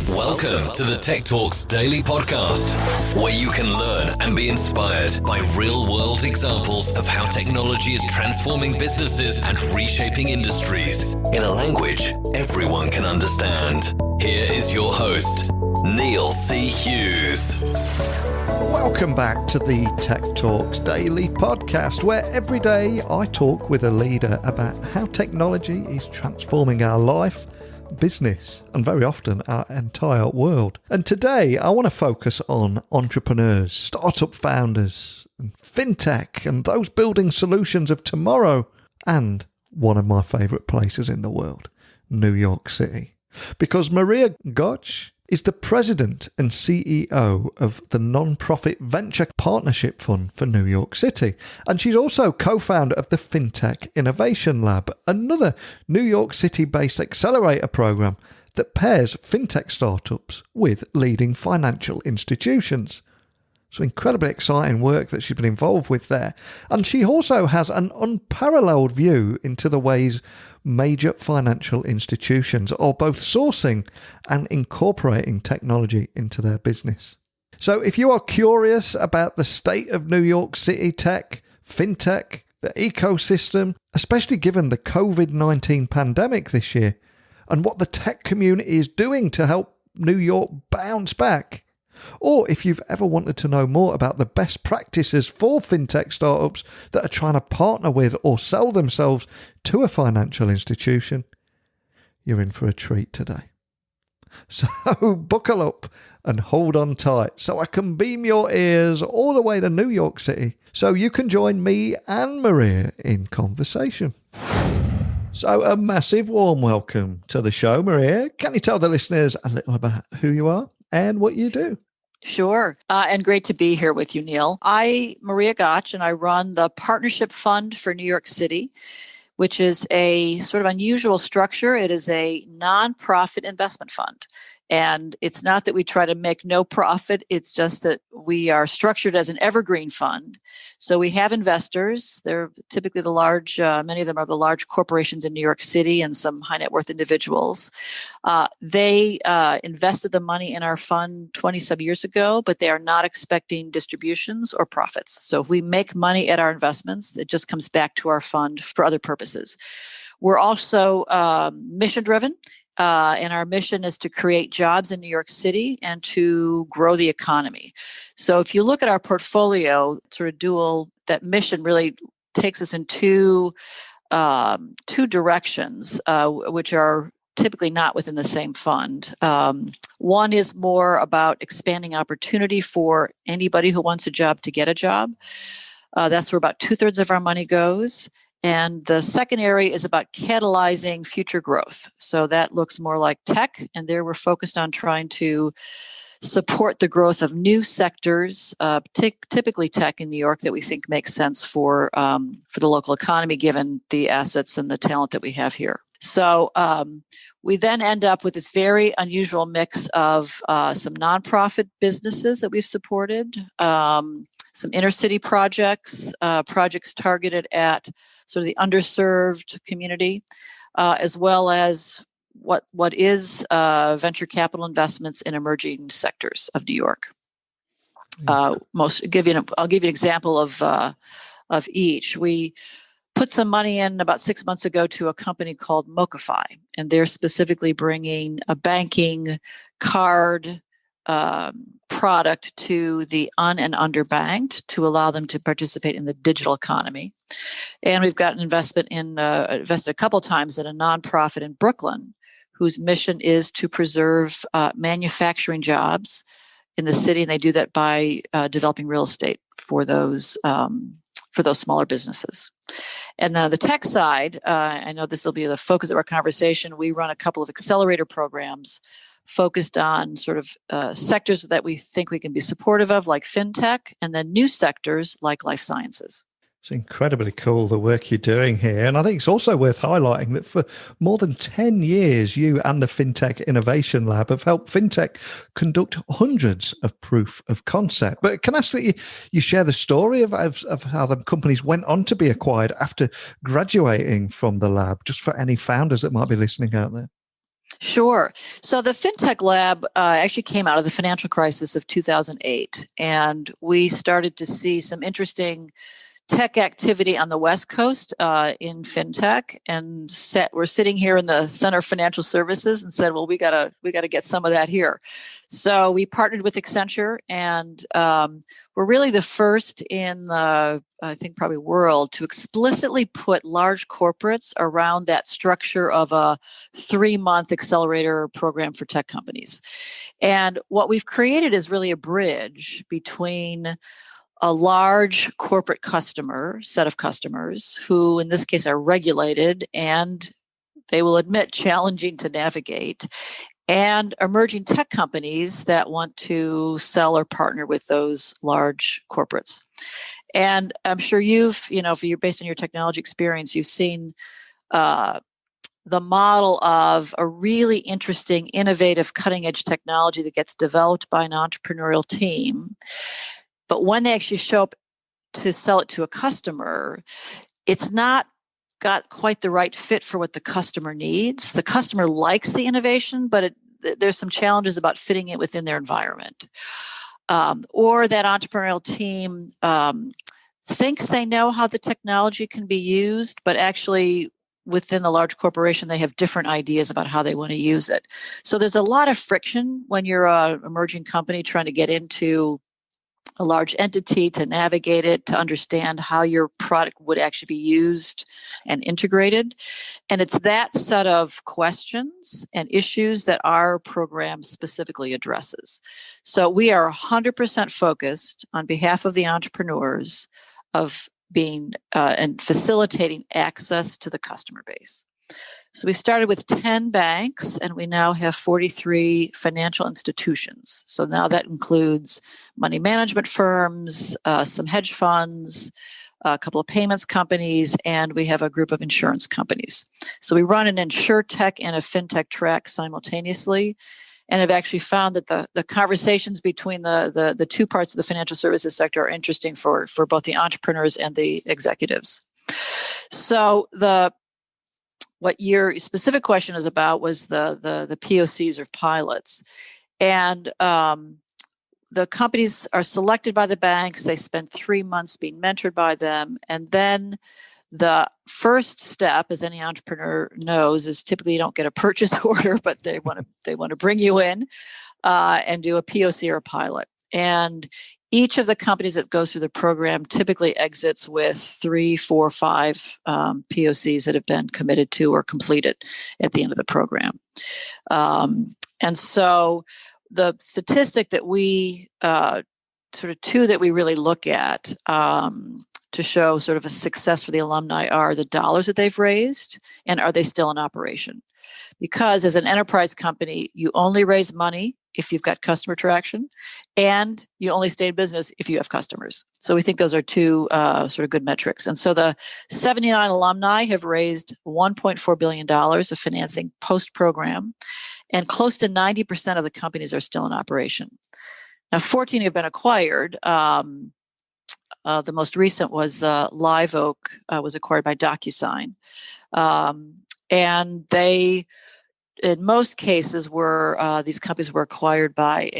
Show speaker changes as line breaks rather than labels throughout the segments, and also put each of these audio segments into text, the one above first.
Welcome to the Tech Talks Daily Podcast, where you can learn and be inspired by real-world examples of how technology is transforming businesses and reshaping industries in a language everyone can understand. Here is your host, Neil C. Hughes.
Welcome back to the Tech Talks Daily Podcast, where every day I talk with a leader about how technology is transforming our life, business, and very often our entire world. And today I want to focus on entrepreneurs, startup founders, and fintech, and those building solutions of tomorrow, and one of my favourite places in the world, New York City. Because Maria Gotsch is the president and CEO of the non-profit venture partnership fund for New York City. And she's also co-founder of the FinTech Innovation Lab, another New York City-based accelerator program that pairs fintech startups with leading financial institutions. So incredibly exciting work that she's been involved with there. And she also has an unparalleled view into the ways major financial institutions are both sourcing and incorporating technology into their business. So if you are curious about the state of New York City tech, fintech, the ecosystem, especially given the COVID-19 pandemic this year, and what the tech community is doing to help New York bounce back, or if you've ever wanted to know more about the best practices for fintech startups that are trying to partner with or sell themselves to a financial institution, you're in for a treat today. So buckle up and hold on tight so I can beam your ears all the way to New York City so you can join me and Maria in conversation. So a massive warm welcome to the show, Maria. Can you tell the listeners a little about who you are and what you do?
Sure. And great to be here with you, Neil. Maria Gotsch, and I run the Partnership Fund for New York City, which is a sort of unusual structure. It is a nonprofit investment fund. And it's not that we try to make no profit. It's just that we are structured as an evergreen fund. So we have investors. They're typically the large, many of them are the large corporations in New York City and some high net worth individuals. They invested the money in our fund 20 some years ago, but they are not expecting distributions or profits. So if we make money at our investments, it just comes back to our fund for other purposes. We're also mission driven. And our mission is to create jobs in New York City and to grow the economy. So if you look at our portfolio, sort of dual, that mission really takes us in two directions, which are typically not within the same fund. One is more about expanding opportunity for anybody who wants a job to get a job. That's where about 2/3 of our money goes. And the second area is about catalyzing future growth. So that looks more like tech. And there we're focused on trying to support the growth of new sectors, typically tech in New York, that we think makes sense for the local economy, given the assets and the talent that we have here. So we then end up with this very unusual mix of some nonprofit businesses that we've supported, some inner city projects, projects targeted at sort of the underserved community, as well as what is venture capital investments in emerging sectors of New York. I'll give you an example of each. We put some money in about 6 months ago to a company called Mochify, and they're specifically bringing a banking card product to the and underbanked to allow them to participate in the digital economy. And we've got an invested a couple times in a nonprofit in Brooklyn, whose mission is to preserve manufacturing jobs in the city, and they do that by developing real estate for those smaller businesses. And the tech side, I know this will be the focus of our conversation. We run a couple of accelerator programs focused on sort of sectors that we think we can be supportive of, like fintech, and then new sectors like life sciences.
It's incredibly cool, the work you're doing here. And I think it's also worth highlighting that for more than 10 years, you and the FinTech Innovation Lab have helped fintech conduct hundreds of proof of concept. But can I ask that you share the story of how the companies went on to be acquired after graduating from the lab, just for any founders that might be listening out there?
Sure. So the FinTech Lab actually came out of the financial crisis of 2008, and we started to see some interesting tech activity on the West Coast in fintech, and we're sitting here in the Center of Financial Services and said, well, we gotta get some of that here. So we partnered with Accenture, and we're really the first in the, I think, probably world to explicitly put large corporates around that structure of a 3-month accelerator program for tech companies. And what we've created is really a bridge between a large corporate set of customers who, in this case, are regulated and they will admit challenging to navigate, and emerging tech companies that want to sell or partner with those large corporates. And I'm sure you've, based on your technology experience, you've seen the model of a really interesting, innovative, cutting edge technology that gets developed by an entrepreneurial team. But when they actually show up to sell it to a customer, it's not got quite the right fit for what the customer needs. The customer likes the innovation, but there's some challenges about fitting it within their environment. Or that entrepreneurial team thinks they know how the technology can be used, but actually within the large corporation, they have different ideas about how they want to use it. So there's a lot of friction when you're an emerging company trying to get into a large entity, to navigate it, to understand how your product would actually be used and integrated. And it's that set of questions and issues that our program specifically addresses. So we are 100% focused on behalf of the entrepreneurs of being and facilitating access to the customer base. So we started with 10 banks, and we now have 43 financial institutions. So now that includes money management firms, some hedge funds, a couple of payments companies, and we have a group of insurance companies. So we run an insurtech and a fintech track simultaneously, and have actually found that the conversations between the two parts of the financial services sector are interesting for both the entrepreneurs and the executives. So what your specific question is about was the POCs or pilots. And the companies are selected by the banks. They spend 3 months being mentored by them. And then the first step, as any entrepreneur knows, is typically you don't get a purchase order, but they want to bring you in and do a POC or a pilot. And each of the companies that goes through the program typically exits with 3, 4, 5 POCs that have been committed to or completed at the end of the program. And so the statistic that we two that we really look at to show sort of a success for the alumni are the dollars that they've raised, and are they still in operation? Because as an enterprise company, you only raise money if you've got customer traction, and you only stay in business if you have customers. So we think those are two sort of good metrics. And so the 79 alumni have raised $1.4 billion of financing post-program, and close to 90% of the companies are still in operation. Now, 14 have been acquired. The most recent was Live Oak was acquired by DocuSign. And they, in most cases, these companies were acquired by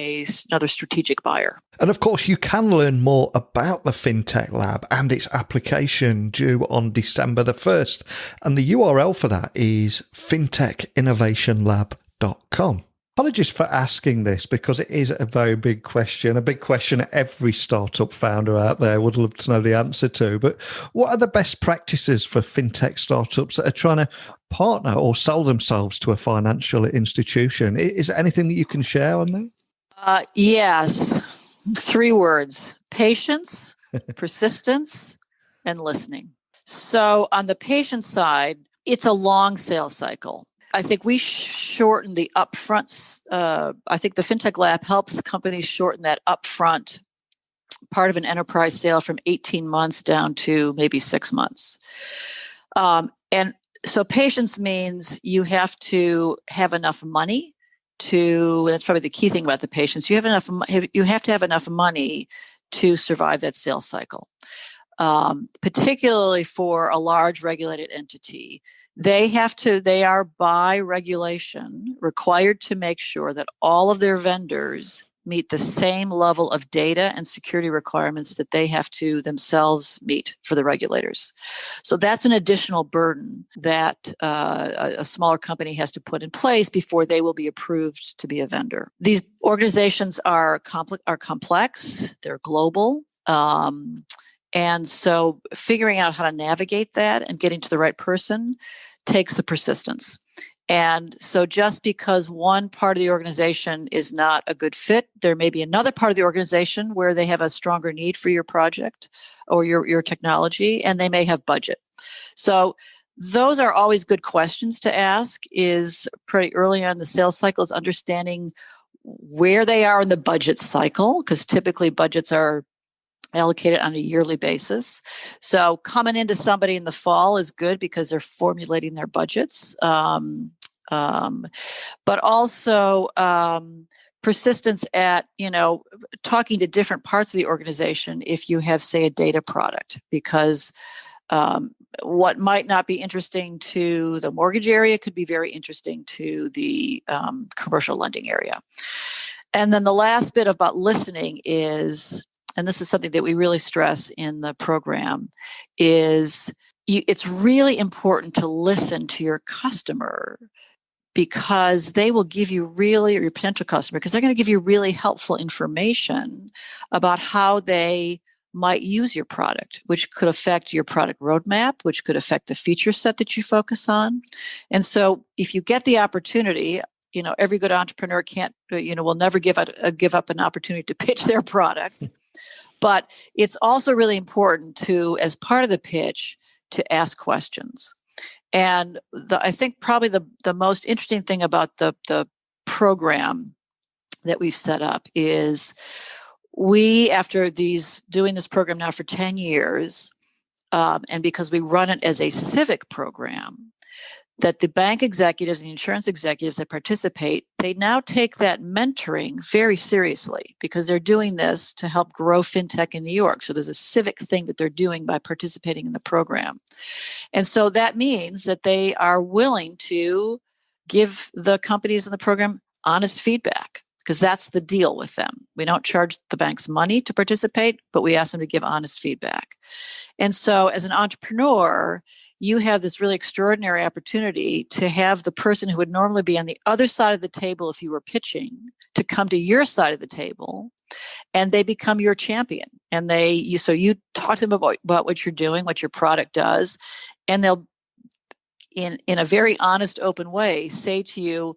another strategic buyer.
And of course, you can learn more about the FinTech Lab and its application due on December the 1st. And the URL for that is fintechinnovationlab.com. Apologies for asking this, because it is a very big question every startup founder out there would love to know the answer to. But what are the best practices for fintech startups that are trying to partner or sell themselves to a financial institution? Is there anything that you can share on that?
Yes. 3 words: patience, persistence, and listening. So on the patience side, it's a long sales cycle. I think we shorten the upfronts. I think the FinTech Lab helps companies shorten that upfront part of an enterprise sale from 18 months down to maybe 6 months. And so patience means you have to have enough money that's probably the key thing about the patience. You have to have enough money to survive that sales cycle. Particularly for a large regulated entity, They are by regulation required to make sure that all of their vendors meet the same level of data and security requirements that they have to themselves meet for the regulators. So that's an additional burden that a smaller company has to put in place before they will be approved to be a vendor. These organizations are complex, they're global. And so figuring out how to navigate that and getting to the right person takes the persistence. And so just because one part of the organization is not a good fit, there may be another part of the organization where they have a stronger need for your project or your technology, and they may have budget. So those are always good questions to ask. Is pretty early on in the sales cycle is understanding where they are in the budget cycle, because typically budgets are allocated on a yearly basis. So coming into somebody in the fall is good because they're formulating their budgets. But also persistence at, talking to different parts of the organization if you have, say, a data product, because what might not be interesting to the mortgage area could be very interesting to the commercial lending area. And then the last bit about listening is, and this is something that we really stress in the program, is it's really important to listen to your customer, because they will give you or your potential customer, because they're going to give you really helpful information about how they might use your product, which could affect your product roadmap, which could affect the feature set that you focus on. And so if you get the opportunity, every good entrepreneur will never give up an opportunity to pitch their product. But it's also really important to, as part of the pitch, to ask questions. And I think probably the most interesting thing about the program that we've set up is after doing this program now for 10 years, and because we run it as a civic program, that the bank executives and the insurance executives that participate, they now take that mentoring very seriously, because they're doing this to help grow fintech in New York. So there's a civic thing that they're doing by participating in the program. And so that means that they are willing to give the companies in the program honest feedback, because that's the deal with them. We don't charge the banks money to participate, but we ask them to give honest feedback. And so as an entrepreneur, you have this really extraordinary opportunity to have the person who would normally be on the other side of the table if you were pitching to come to your side of the table, and they become your champion. And so you talk to them about what you're doing, what your product does, and they'll, in a very honest, open way, say to you,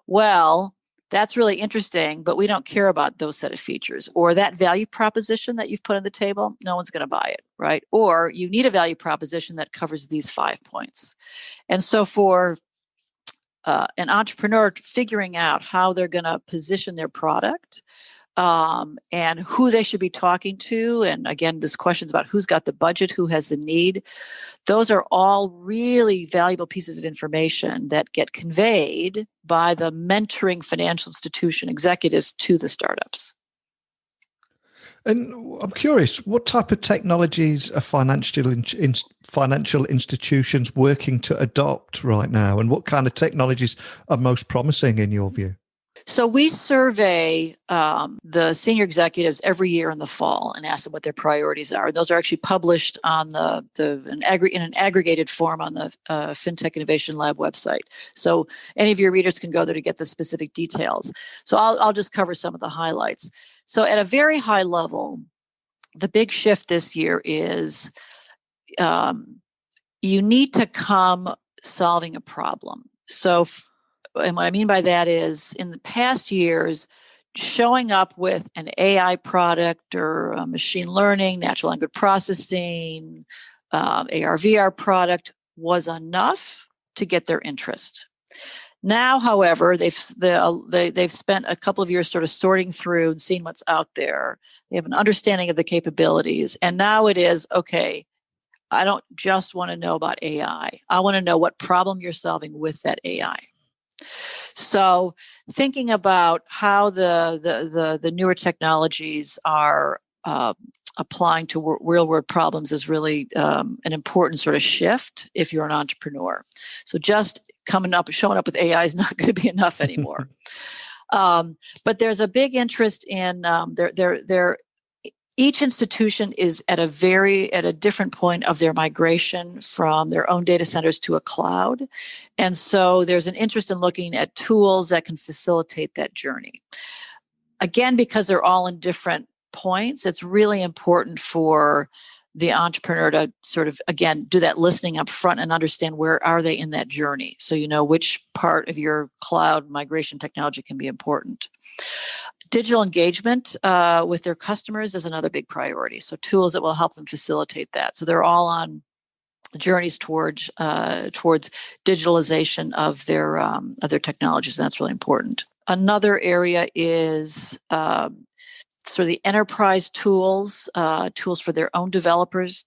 well, that's really interesting, but we don't care about those set of features, or that value proposition that you've put on the table, no one's going to buy it, right? Or you need a value proposition that covers these 5 points. And so for an entrepreneur, figuring out how they're going to position their product, and who they should be talking to, and again, this questions about who's got the budget, who has the need, those are all really valuable pieces of information that get conveyed by the mentoring financial institution executives to the startups.
And I'm curious, what type of technologies are financial institutions working to adopt right now, and what kind of technologies are most promising in your view?
So we survey the senior executives every year in the fall and ask them what their priorities are. Those are actually published on in an aggregated form on the FinTech Innovation Lab website. So any of your readers can go there to get the specific details. So I'll just cover some of the highlights. So at a very high level, the big shift this year is you need to come solving a problem. So and what I mean by that is, in the past years, showing up with an AI product or a machine learning, natural language processing, AR/VR product was enough to get their interest. Now, however, they've spent a couple of years sort of sorting through and seeing what's out there. They have an understanding of the capabilities, and now it is, okay, I don't just want to know about AI. I want to know what problem you're solving with that AI. So thinking about how the newer technologies are applying to real world problems is really an important sort of shift if you're an entrepreneur. So just showing up with AI is not going to be enough anymore. But there's a big interest in each institution is at a different point of their migration from their own data centers to a cloud. And so there's an interest in looking at tools that can facilitate that journey. Again, because they're all in different points, it's really important for the entrepreneur to sort of, again, do that listening up front and understand where are they in that journey. So you know which part of your cloud migration technology can be important. Digital engagement with their customers is another big priority. So tools that will help them facilitate that. So they're all on journeys towards digitalization of their technologies, and that's really important. Another area is sort of the enterprise tools for their own developers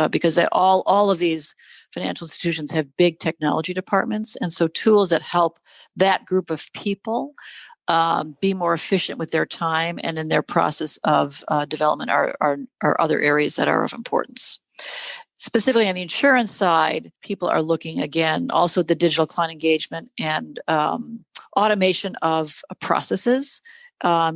because all of these financial institutions have big technology departments, and so tools that help that group of people be more efficient with their time and in their process of development are other areas that are of importance. Specifically on the insurance side, people are looking again also at the digital client engagement and automation of processes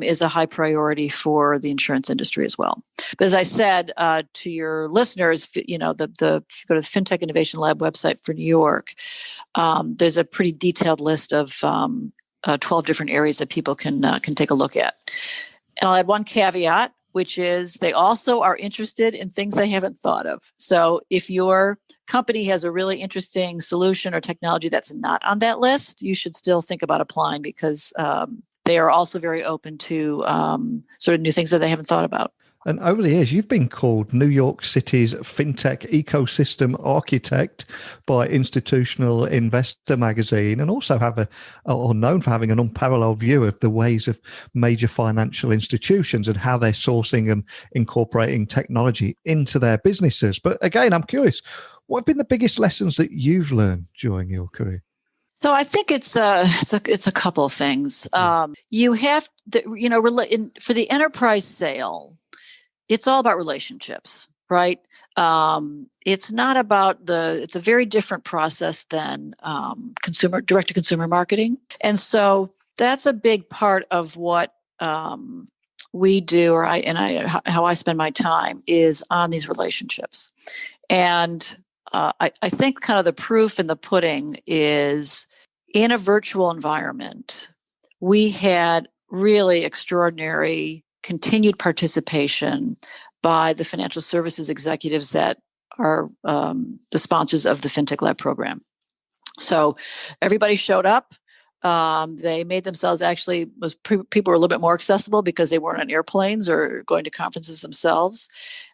is a high priority for the insurance industry as well. But as I said to your listeners, if you go to the FinTech Innovation Lab website for New York, there's a pretty detailed list of 12 different areas that people can take a look at. And I'll add one caveat, which is they also are interested in things they haven't thought of. So if your company has a really interesting solution or technology that's not on that list, you should still think about applying because they are also very open to sort of new things that they haven't thought about.
And over the years, you've been called New York City's Fintech Ecosystem Architect by Institutional Investor magazine, and also are known for having an unparalleled view of the ways of major financial institutions and how they're sourcing and incorporating technology into their businesses. But again, I'm curious, what have been the biggest lessons that you've learned during your career?
So I think it's a couple of things. You have to, for the enterprise sale, it's all about relationships, right? It's not about it's a very different process than direct to consumer marketing. And so that's a big part of what we do, how I spend my time is on these relationships. And I think kind of the proof in the pudding is in a virtual environment, we had really extraordinary continued participation by the financial services executives that are the sponsors of the FinTech Lab program. So everybody showed up. They made themselves people were a little bit more accessible because they weren't on airplanes or going to conferences themselves.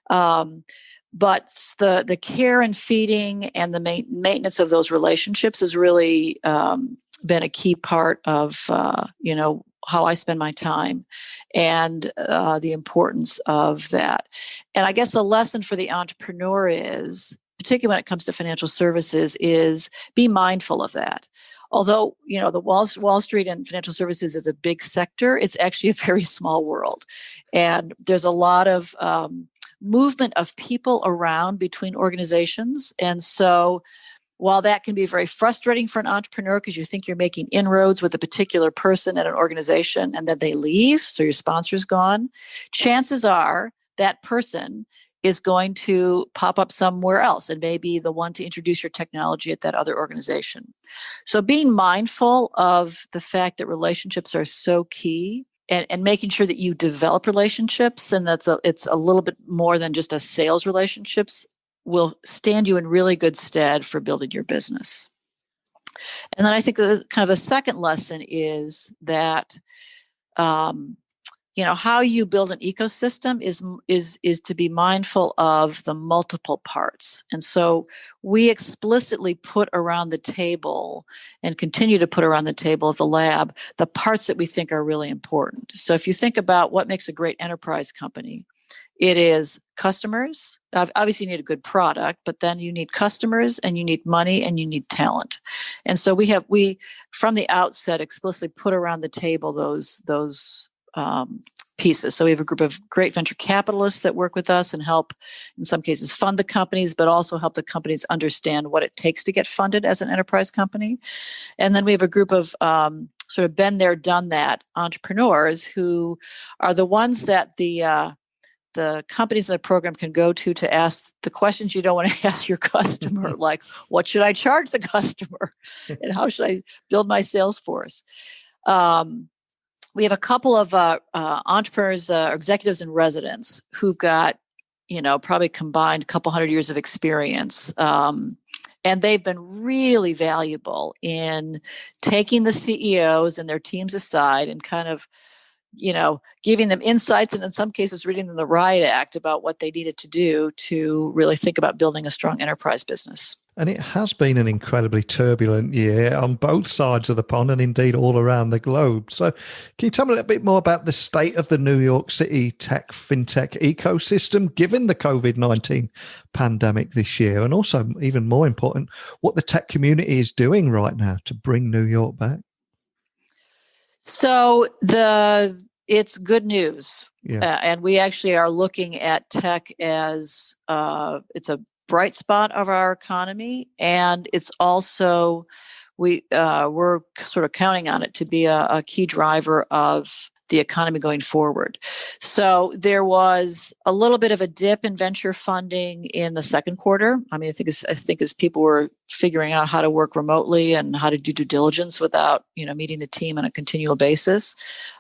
But the care and feeding and the maintenance of those relationships has really been a key part of how I spend my time and the importance of that. And I guess the lesson for the entrepreneur is, particularly when it comes to financial services, is be mindful of that. Although, the Wall Street and financial services is a big sector, it's actually a very small world. And there's a lot of movement of people around between organizations. And so while that can be very frustrating for an entrepreneur because you think you're making inroads with a particular person at an organization and then they leave, so your sponsor's gone, chances are that person is going to pop up somewhere else and may be the one to introduce your technology at that other organization. So being mindful of the fact that relationships are so key and making sure that you develop relationships, and it's a little bit more than just a sales relationships, will stand you in really good stead for building your business. And then I think the second lesson is that how you build an ecosystem is to be mindful of the multiple parts. And so we explicitly put around the table and continue to put around the table at the lab the parts that we think are really important. So if you think about what makes a great enterprise company, it is customers. Obviously, you need a good product, but then you need customers and you need money and you need talent. And so we from the outset explicitly put around the table those pieces. So we have a group of great venture capitalists that work with us and help, in some cases, fund the companies, but also help the companies understand what it takes to get funded as an enterprise company. And then we have a group of sort of been there, done that entrepreneurs who are the ones that the companies in the program can go to ask the questions you don't want to ask your customer, like, what should I charge the customer? And how should I build my sales force? We have a couple of entrepreneurs, executives in residence who've got, probably combined a couple hundred years of experience. And they've been really valuable in taking the CEOs and their teams aside and kind of, giving them insights and in some cases reading them the riot act about what they needed to do to really think about building a strong enterprise business.
And it has been an incredibly turbulent year on both sides of the pond and indeed all around the globe. So can you tell me a little bit more about the state of the New York City fintech ecosystem given the COVID-19 pandemic this year? And also, even more important, what the tech community is doing right now to bring New York back?
So it's good news. Yeah. And we actually are looking at tech as it's a bright spot of our economy, and it's also we're sort of counting on it to be a key driver of the economy going forward. So there was a little bit of a dip in venture funding in the second quarter. I mean, I think as people were figuring out how to work remotely and how to do due diligence without meeting the team on a continual basis.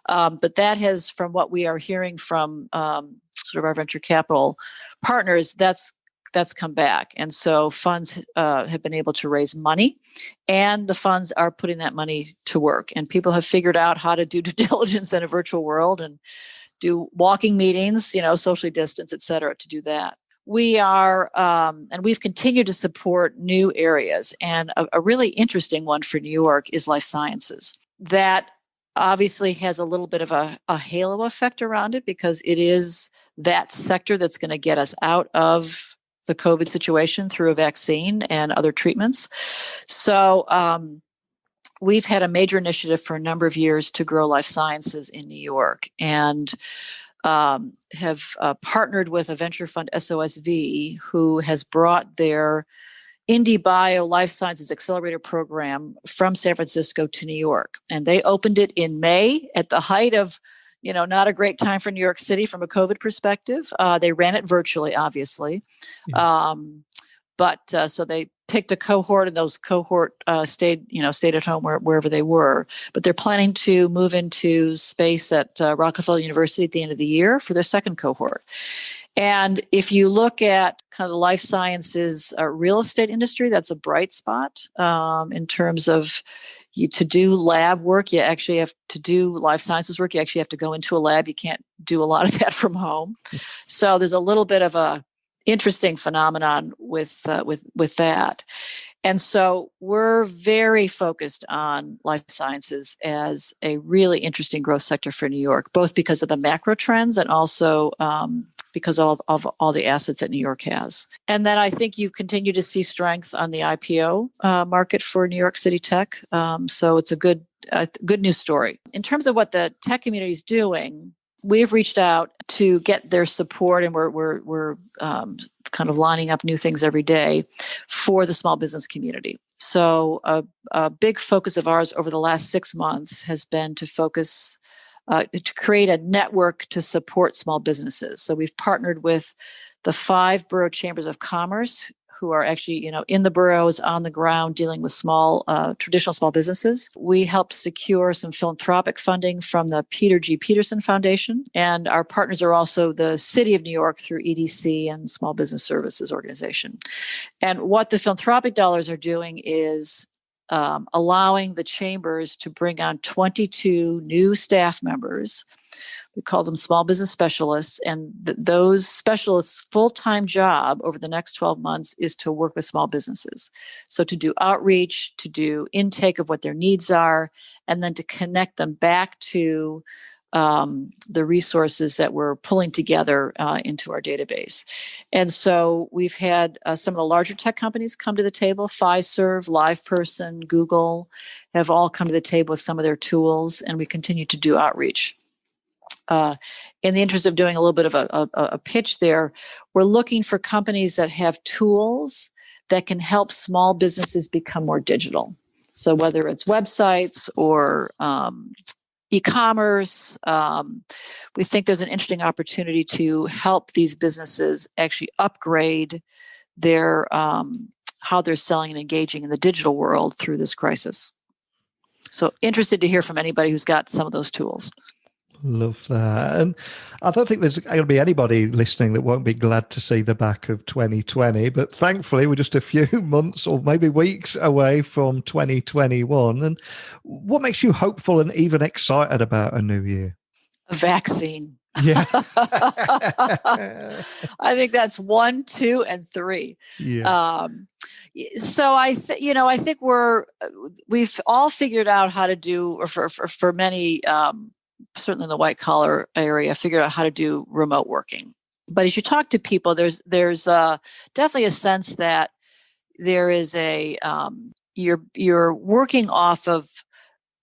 But that has, from what we are hearing from sort of our venture capital partners, that's come back. And so funds have been able to raise money, and the funds are putting that money to work. And people have figured out how to do due diligence in a virtual world and do walking meetings, socially distance, et cetera, to do that. We are, and we've continued to support new areas. And a really interesting one for New York is life sciences. That obviously has a little bit of a halo effect around it because it is that sector that's going to get us out of the COVID situation through a vaccine and other treatments. So we've had a major initiative for a number of years to grow life sciences in New York, and have partnered with a venture fund, SOSV, who has brought their IndieBio Life Sciences Accelerator program from San Francisco to New York. And they opened it in May at the height of not a great time for New York City from a COVID perspective. They ran it virtually, obviously. Yeah. So they picked a cohort, and those cohort stayed at home wherever they were. But they're planning to move into space at Rockefeller University at the end of the year for their second cohort. And if you look at kind of the life sciences real estate industry, that's a bright spot in terms of to do lab work. You actually have to do life sciences work. You actually have to go into a lab. You can't do a lot of that from home. So there's a little bit of a interesting phenomenon with that. And so we're very focused on life sciences as a really interesting growth sector for New York, both because of the macro trends and also because of all the assets that New York has. And then I think you continue to see strength on the IPO market for New York City tech. So it's a good news story. In terms of what the tech community is doing, we've reached out to get their support, and we're kind of lining up new things every day for the small business community. So a big focus of ours over the last 6 months has been to focus to create a network to support small businesses. So we've partnered with the 5 borough chambers of commerce, who are actually, in the boroughs on the ground dealing with traditional small businesses. We helped secure some philanthropic funding from the Peter G. Peterson Foundation. And our partners are also the City of New York through EDC and Small Business Services Organization. And what the philanthropic dollars are doing is allowing the chambers to bring on 22 new staff members. We call them small business specialists. And those specialists' full-time job over the next 12 months is to work with small businesses. So to do outreach, to do intake of what their needs are, and then to connect them back to the resources that we're pulling together into our database. And so we've had some of the larger tech companies come to the table. Fiserv, LivePerson, Google have all come to the table with some of their tools, and we continue to do outreach. in the interest of doing a little bit of a pitch there, we're looking for companies that have tools that can help small businesses become more digital. So whether it's websites or e-commerce, we think there's an interesting opportunity to help these businesses actually upgrade their how they're selling and engaging in the digital world through this crisis. So interested to hear from anybody who's got some of those tools.
Love that. And I don't think there's going to be anybody listening that won't be glad to see the back of 2020. But thankfully, we're just a few months or maybe weeks away from 2021. And what makes you hopeful and even excited about a new year?
A vaccine.
Yeah.
I think that's 1, 2, and 3.
Yeah.
So I think we've all figured out how to do, or for many, certainly in the white collar area, figured out how to do remote working. But as you talk to people, there's definitely a sense that there is you're working off of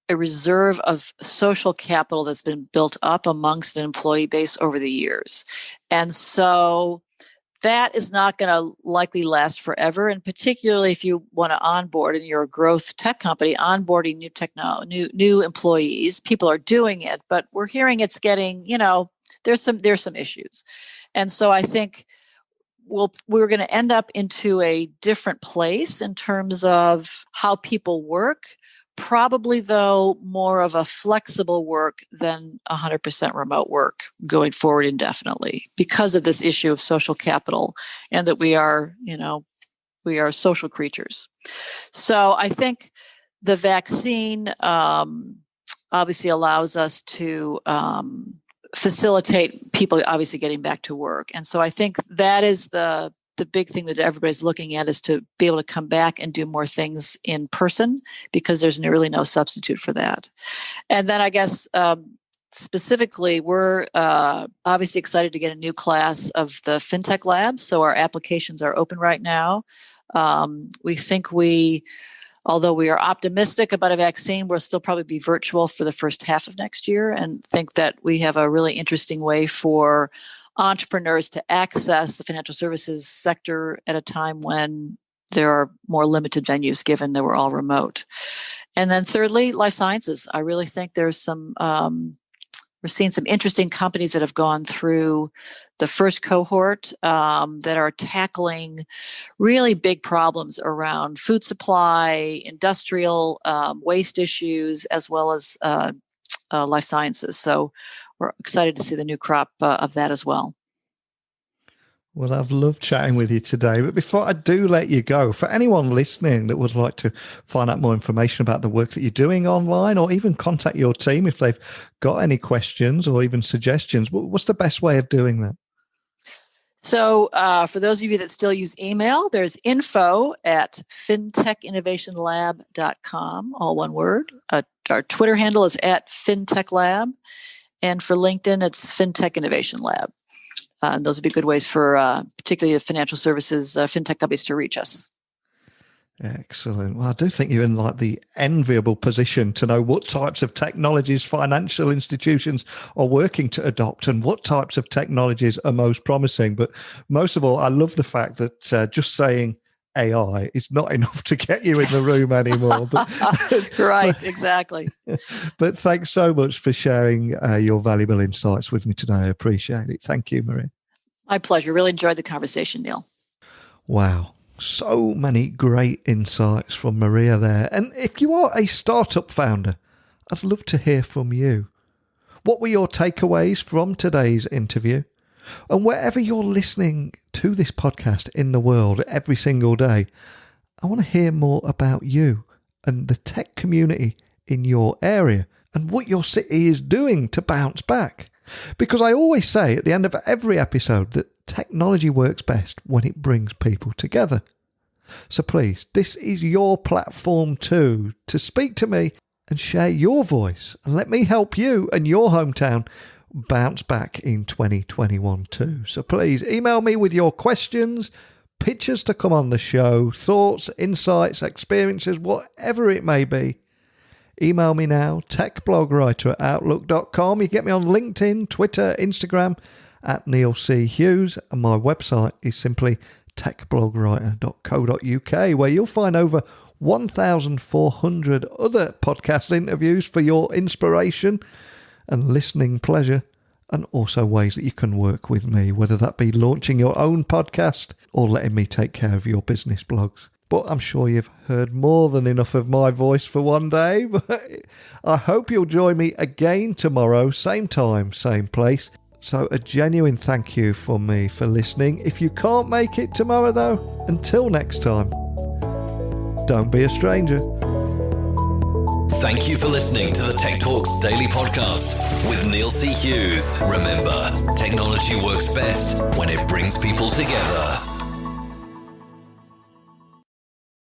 a reserve of social capital that's been built up amongst an employee base over the years. And so that is not going to likely last forever. And particularly if you want to onboard, and you're a growth tech company, onboarding new employees, people are doing it, but we're hearing it's getting, there's some issues. And so I think we're going to end up into a different place in terms of how people work. Probably, though, more of a flexible work than 100% remote work going forward indefinitely, because of this issue of social capital, and that we are social creatures. So I think the vaccine obviously allows us to facilitate people obviously getting back to work. And so I think that is the big thing that everybody's looking at, is to be able to come back and do more things in person, because there's really no substitute for that. And then I guess specifically, we're obviously excited to get a new class of the FinTech Lab. So our applications are open right now. We think although we are optimistic about a vaccine, we'll still probably be virtual for the first half of next year, and think that we have a really interesting way for entrepreneurs to access the financial services sector at a time when there are more limited venues, given that we're all remote. And then thirdly, life sciences. I really think there's we're seeing some interesting companies that have gone through the first cohort that are tackling really big problems around food supply, industrial waste issues, as well as life sciences. So we're excited to see the new crop of that as well.
Well, I've loved chatting with you today. But before I do let you go, for anyone listening that would like to find out more information about the work that you're doing online, or even contact your team if they've got any questions or even suggestions, what's the best way of doing that? So
for those of you that still use email, there's info@fintechinnovationlab.com, all one word. Our Twitter handle is @FintechLab. And for LinkedIn, it's FinTech Innovation Lab. And those would be good ways for particularly the financial services fintech companies to reach us.
Excellent. Well, I do think you're in the enviable position to know what types of technologies financial institutions are working to adopt, and what types of technologies are most promising. But most of all, I love the fact that just saying AI is not enough to get you in the room anymore. But,
right, exactly.
But thanks so much for sharing your valuable insights with me today. I appreciate it. Thank you, Maria.
My pleasure. Really enjoyed the conversation, Neil.
Wow. So many great insights from Maria there. And if you are a startup founder, I'd love to hear from you. What were your takeaways from today's interview? And wherever you're listening to this podcast in the world every single day, I want to hear more about you and the tech community in your area, and what your city is doing to bounce back. Because I always say at the end of every episode that technology works best when it brings people together. So please, this is your platform too, to speak to me and share your voice, and let me help you and your hometown bounce back in 2021 too. So please email me with your questions, pictures to come on the show, thoughts, insights, experiences, whatever it may be. Email me now, techblogwriter@outlook.com. You get me on LinkedIn, Twitter, Instagram at Neil C. Hughes. And my website is simply techblogwriter.co.uk, where you'll find over 1,400 other podcast interviews for your inspiration and listening pleasure, and also ways that you can work with me, whether that be launching your own podcast or letting me take care of your business blogs. But I'm sure you've heard more than enough of my voice for one day. I hope you'll join me again tomorrow, same time, same place. So a genuine thank you from me for listening. If you can't make it tomorrow though, until next time, don't be a stranger.
Thank you for listening to the Tech Talks Daily Podcast with Neil C. Hughes. Remember, technology works best when it brings people together.